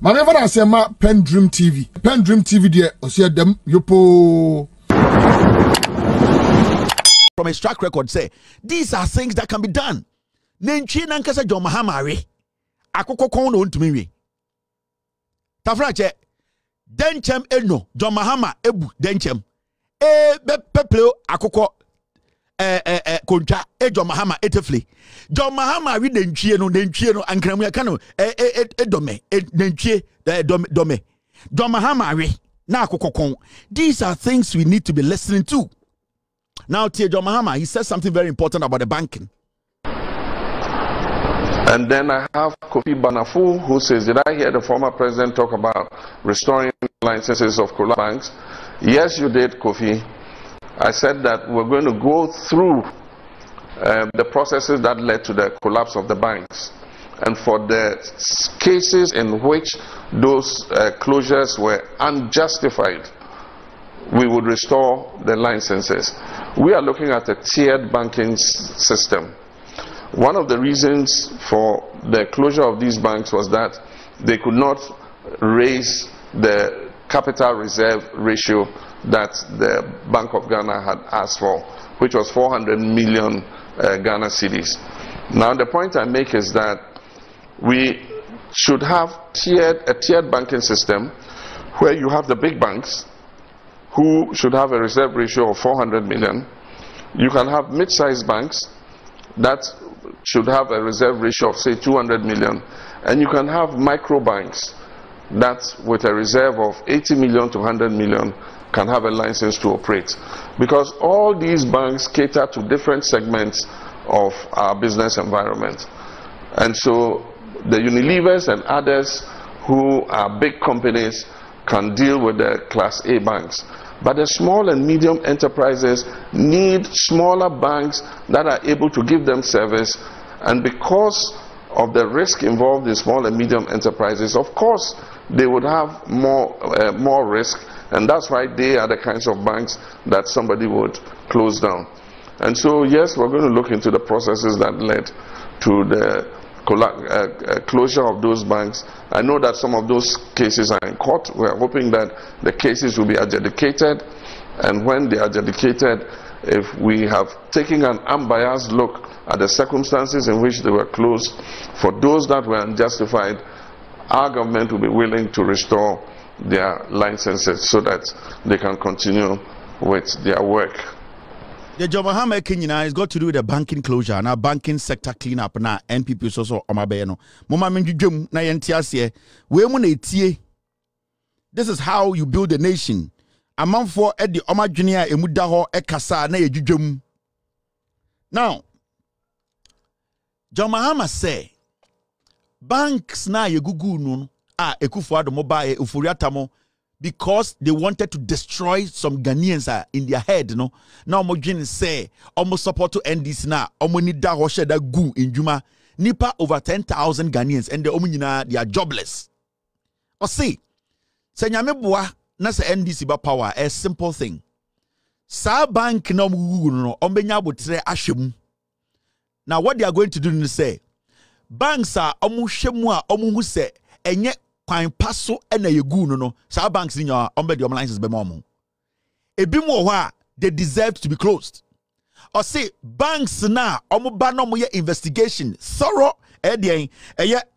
My never I say ma PENDREAM TV. PENDREAM TV there. I see them yopo. From his track record, say these are things that can be done. Nenchi nankasa John Mahama we. Akoko kon no ntumi we. Tafrache denchem eno John Mahama ebu denchem. Be pepleo akoko kontra John Mahama etefle. John Mahama we denchie no ankramu yaka no edome denchie dome. John Mahama we na akoko kon. These are things we need to be listening to. Now, John Mahama, he says something very important about the banking. And then I have Kofi Banafu, who says, did I hear the former president talk about restoring licenses of collapsed banks? Yes, you did, Kofi. I said that we're going to go through the processes that led to the collapse of the banks. And for the cases in which those closures were unjustified, we would restore the licenses. We are looking at a tiered banking system. One of the reasons for the closure of these banks was that they could not raise the capital reserve ratio that the Bank of Ghana had asked for, which was 400 million Ghana cedis. Now the point I make is that we should have a tiered banking system where you have the big banks who should have a reserve ratio of 400 million. You can have mid-sized banks that should have a reserve ratio of say 200 million, and you can have micro banks that with a reserve of 80 million to 100 million can have a license to operate, because all these banks cater to different segments of our business environment. And so the Unilevers and others who are big companies can deal with the Class A banks. But the small and medium enterprises need smaller banks that are able to give them service. And because of the risk involved in small and medium enterprises, of course, they would have more risk. And that's why they are the kinds of banks that somebody would close down. And so, yes, we're going to look into the processes that led to the closure of those banks. I know that some of those cases are in court. We are hoping that the cases will be adjudicated, and when they are adjudicated, if we have taken an unbiased look at the circumstances in which they were closed, for those that were unjustified, our government will be willing to restore their licenses so that they can continue with their work. The John Mahama Kenyina has got to do with the banking closure and our banking sector cleanup na NPP so omabeno. Mama menjum na yentiasie. We mu na etie. This is how you build a nation. Amanfo e de omadwene a emu da ho e kasa na yedwudwum. Now, John Mahama say banks na yegugu no a Akuffo Addo mobile ufuriatamo, because they wanted to destroy some Ghanaians in their head, no. Now Mojin say almost support to end this now. Omoni da hoshe da gu in Juma. Nipa over 10,000 Ghanaians and the omunina they are jobless. Or see, say nyame boa na se NDC ba power a simple thing. Sa bank na omugu no ombenya botre ahwemu. Now what they are going to do is say banks are omu hwemu a omu hu se enye kwan paso ena yegu no sa banks in your ombe the licenses be mo ebi mo ho they deserve to be closed. Or say banks na omo ba no mo ye investigation thorough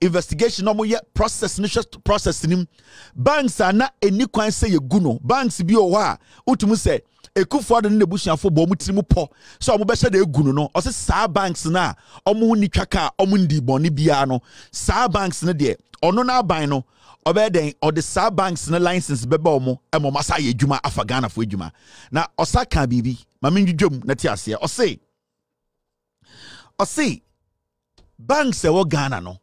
investigation no mo ye process nim banks are na eni kwan say yegu no banks bi o ho a utumu say Akuffo Addo ne busuafo bo mutirimu po so omo be hye da egu no o say sa banks na omo ni twaka omo ndi boni bia no sa banks ne de ono na ban no obeden or the sa banks na license beba omo emo masa ye dwuma afa Ghana fo dwuma na osaka bibi ma menjudwom na ti ase o say banks e wo Ghana no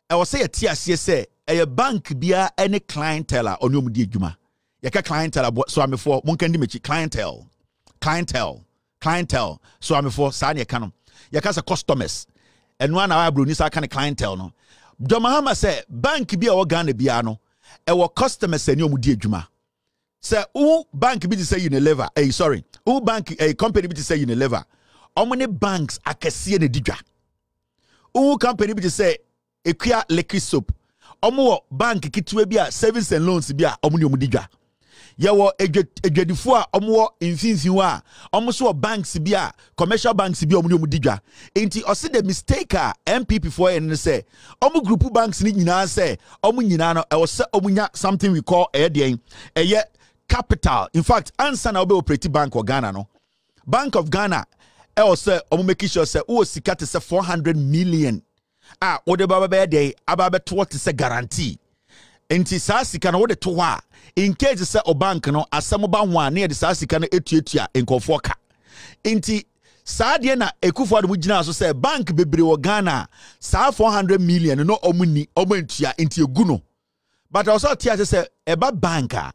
e wo say ye ti ase say e bank bia any clientele ono mu di dwuma ye ka clientele so amefo monka ndi mechi clientele so amefo sa ne ka no ye ka say customers eno na wa bro ni sa ka ne clientele no. John Mahama say bank bi a wo Ghana bia no e wo customers ani omudi adwuma. Say who bank bi say Unilever who bank company bi say Unilever omne banks akese na didwa. Who company bi say Equia liquid soap omo bank kitwe bi a savings and loans bi a omo ne omo digwa ye wo edwadifo a omo infinfin wa omo so banks bi a commercial banks bi omo ne omo digwa enti o se the mistake a MPP for en say omo group banks ni nyina say omo nyina no e wo se omo nya something we call capital. In fact, answer na obe operate bank of Ghana no. Bank of Ghana say omo make sure say o sika te say 400 million. Ode baba be dey ababe to te say guarantee. Enti sa sika no wode to wa in case say o bank no asem ba ho a na de sa sika no etuatua enkofo ka. Enti sa de na Akuffo Addo gina so say bank bebre wo Ghana sa 400 million no omuni omantua enti egu no. But also tia say eba banka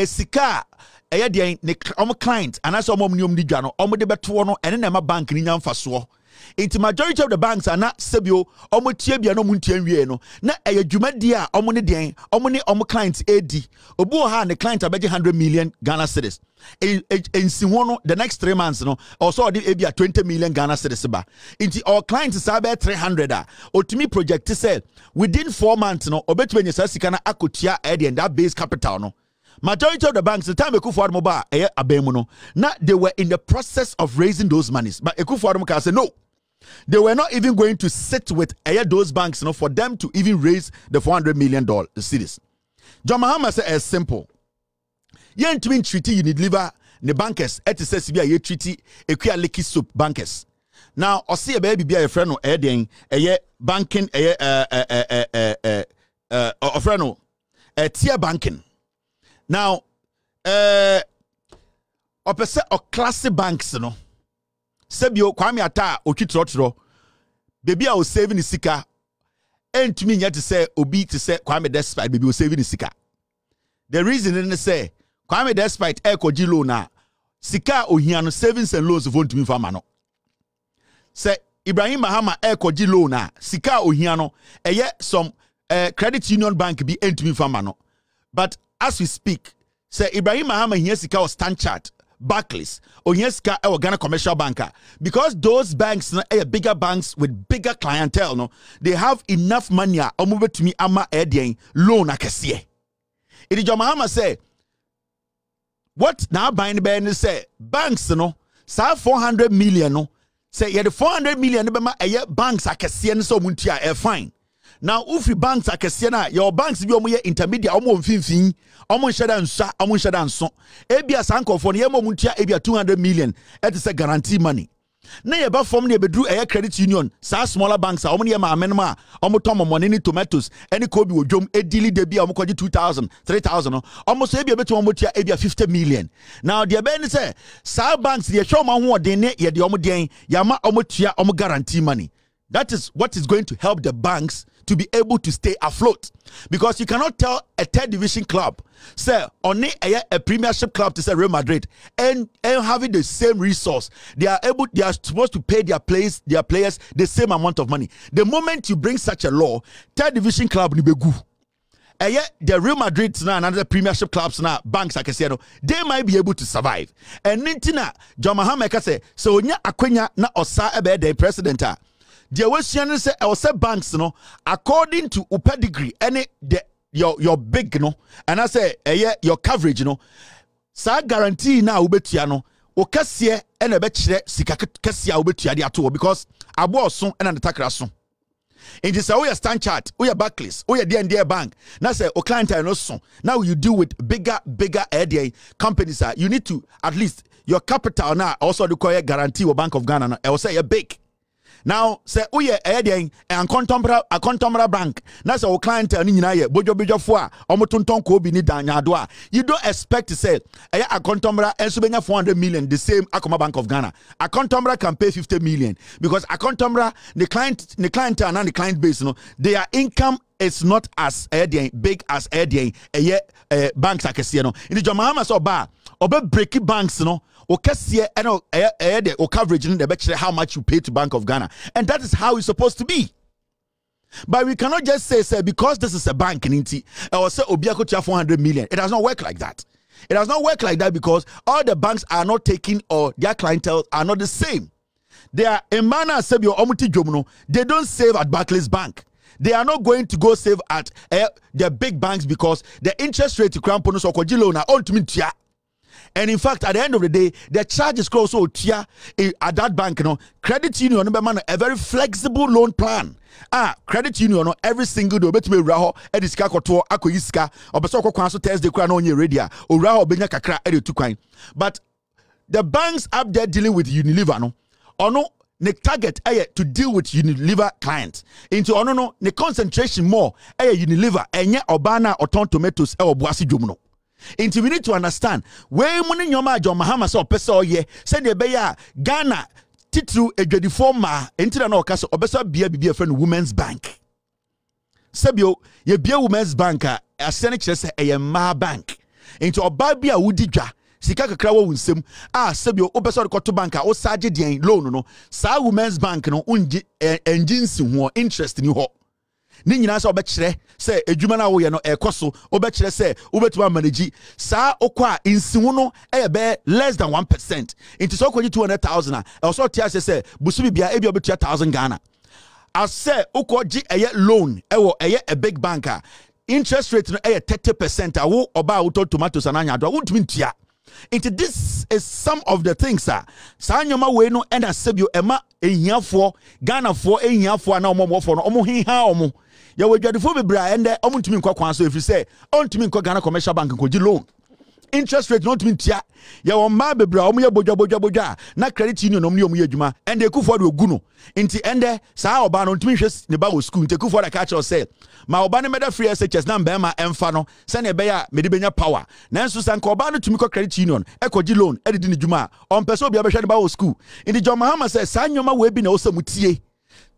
sika de ne client and as omnium di dwa no omo de beto no ene na ma bank ni nyamfa so into majority of the banks are not sebio omo tie bia no muntia wie no na dwumadi a omo ne den omo ne omo clients edi obu ha ne client abeje 100 million Ghana cedis ensi no the next 3 months no also de ebia 20 million Ghana cedis ba into our clients is about 300 otumi project say within 4 months no obetumi nyesa sika na akotua and that base capital no. Majority of the banks, the time Akuffo Addo mobile, abemuno, now they were in the process of raising those monies. But Akuffo Addo can say no. They were not even going to sit with those banks, for them to even raise the $400 million cedis. John Mahama said as simple. You ain't mean treaty you need deliver the bankers. It says be a treaty equia licky soup bankers. Now, I see a baby be a friend of banking a friend tier banking. Now, opese o class banks no. Sebio kwame ata otwitrotro. Baby a o saving sika. Entumi nya to say obi to say kwame despite baby o saving sika. The reason is say kwame despite ekoji loan na sika ohia no savings and loans of ntumi fa ma no. Say Ibrahim Mahama ekoji loan na sika ohia no some credit union bank bi entumi fa ma no. But as we speak, say Ibrahim Mahama here sika or Stanchart, Barclays, or here sika or Ghana commercial banker, because those banks are bigger banks with bigger clientele. No, they have enough money. Omo to me ama loan akasie. It is John Mahama say what now buying the say banks no sa 400 million no say the 400 million banks akasie so muntia fine. Now, if you banks are Cassiana, your banks be intermediate, almost 15, almost shut so. Ebia Sanko for Yemo Muntia, Ebia 200 million, that is a guarantee money. Nay, above from the bedrew a credit union, sa smaller banks are only a menma, almost money, tomatoes, any Kobe will jump a dilly debut, almost 2,000, 3,000, almost Ebia better Ebia 50 million. Now, the Ben say, sa banks, the show man who they net yet the Omodian, Yama Omotia, guarantee money. That is what is going to help the banks to be able to stay afloat, because you cannot tell a third division club, say only a premiership club to say Real Madrid and having the same resource. They are supposed to pay their players the same amount of money. The moment you bring such a law, third division club nibegu. The Real Madrid now and other premiership clubs now banks like I said, they might be able to survive. And Nintina John Mahama say so nya akwenya na osa ebe the president. The Western say I say banks no according to pedigree any your big no and I say your coverage no sa guarantee na ubetua no o kase e na be kire sika kase a ubetua de ato because abo so e na de takra so in this we Stanchart we Barclays we D&D bank na say o client no so now you deal with bigger companies you need to at least your capital now also require guarantee or Bank of Ghana na I say big. Now, say, oh yeah, and contemporary bank. That's our clientele. Bojo for Omotunton Kobi ni Danyadwa. You don't expect to say a contemporary and so 400 million, the same Akoma Bank of Ghana. A contemporary can pay 50 million because a contemporary, the clientele and the client base, their income is not as big as banks like a in the Jamahama so bar or breaky banks, or cashier and or coverage in the how much you pay to Bank of Ghana, and that is how it's supposed to be. But we cannot just say because this is a bank in Inti or say Obiako 400 million. It does not work like that. It does not work like that because all the banks are not taking or their clientele are not the same. They are a manner sebio omuti jomno. They don't save at Barclays Bank. they are not going to go save at the big banks because the interest rate cramp so loan ultimately. And in fact, at the end of the day, the charges also at that bank, credit union a very flexible loan plan. Credit union every single day bet me raho ediska koto akoyiska obeso kokwan so Thursday kwa na onye ready o raho benya kakra edetukwan. But the banks up there dealing with Unilever the target to deal with Unilever clients. Into the concentration more Unilever enye obana oton tomatoes obuasi dwom. Into we need to understand where money nyoma John Mahama so pesa oye send the beya Ghana titru edwedifo ma enti na okasa obesa bia friend Women's Bank. Sebio ye bia Women's Bank asene kire se ma bank. Into oba bia wudi dwa sika kakra wo wunsem sebio obesa de koto bank o saje den loan no sa Women's Bank no unji enjinsi ho interest ni ho ni nyina se obekire se edwuma na wo ye no ekoso obekire se obetuma manage sa okwa insiwo no be less than 1%. Into so kwaji 200,000 also tia se busu bia ebi obetua 1,000 Ghana as say okoji loan a big banker interest rate no 30% awo oba auto tomatoes ananya do won't tia. Into this is some of the things sa nyoma we no and asebio ema ehiafo Ghana fo ehiafo na omo fo no omo hiha omo ya wadwadefo bebra ende omo ntumi nkwa kwan so efi say ontumi nkwa Ghana commercial bank nkoji loan interest rate not mean tia ya won bebra omo ye bodwa na credit union omo ye omo adwuma ende Akuffo Addo ogu no nti ende saa oba no ntumi hwe ne ba wo school nti Akuffo Addo catch us say ma oba ne meda free SHS na mbema emfa no se ne be ya mede benya power nanso sanka oba no tumi ko credit union ekoji loan edidi ne dwuma on pese obi abehwe ne ba wo school nti John Mahama say saa nyoma we bi na wo samutie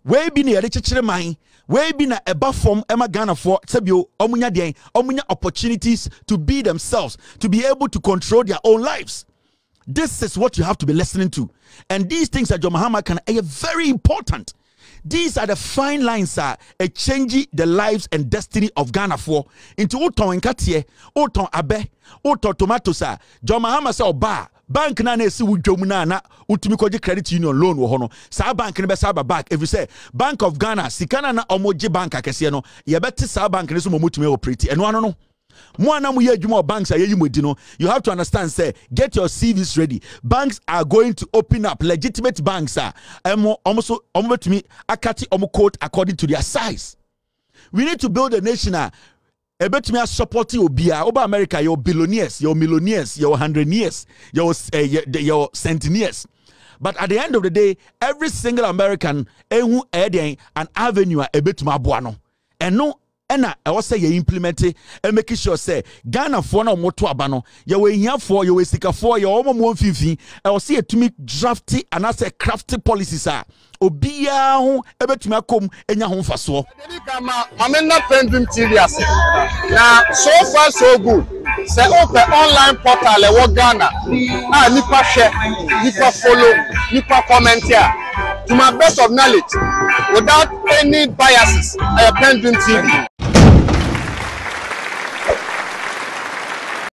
we bi ne yede kekere man we be na eba form ema Ghana for sebio omunya opportunities to be themselves, to be able to control their own lives. This is what you have to be listening to. And these things that John Mahama can are very important. These are the fine lines changing the lives and destiny of Ghana for into uton nkatie, uton abe, uton tomatoes. John Mahama say oba bank na na si wudwom na utumi koji credit union loan wo hono sa bank ne be sa back if you say Bank of Ghana sikana na omoji bank akese no ye beti sa bank ne so momutumi operate eno ano no mo ana mo ye adwuma banks ayeyi modi no you have to understand say get your CVs ready. Banks are going to open up, legitimate banks almost betumi akati omo code according to their size. We need to build a nation ebetumi supporting obia oba America, your billionaires, your millionaires, your hundredaires, your centenaires. But at the end of the day, every single American ehu eden an avenue ebetumi aboa no eno ena I was say you implement it and make sure say Ghana for na moto aba no ye we hia for ye we sika for ye omo mo mfimfin I was say to me drafty and as a crafty policies obia ho ebetumi akom enya ho mfaso Amena PENDREAM TV ase na so far so good say open online portal e wo Ghana nipa share nipa follow nipa comment here to my best of knowledge without any biases PENDREAM TV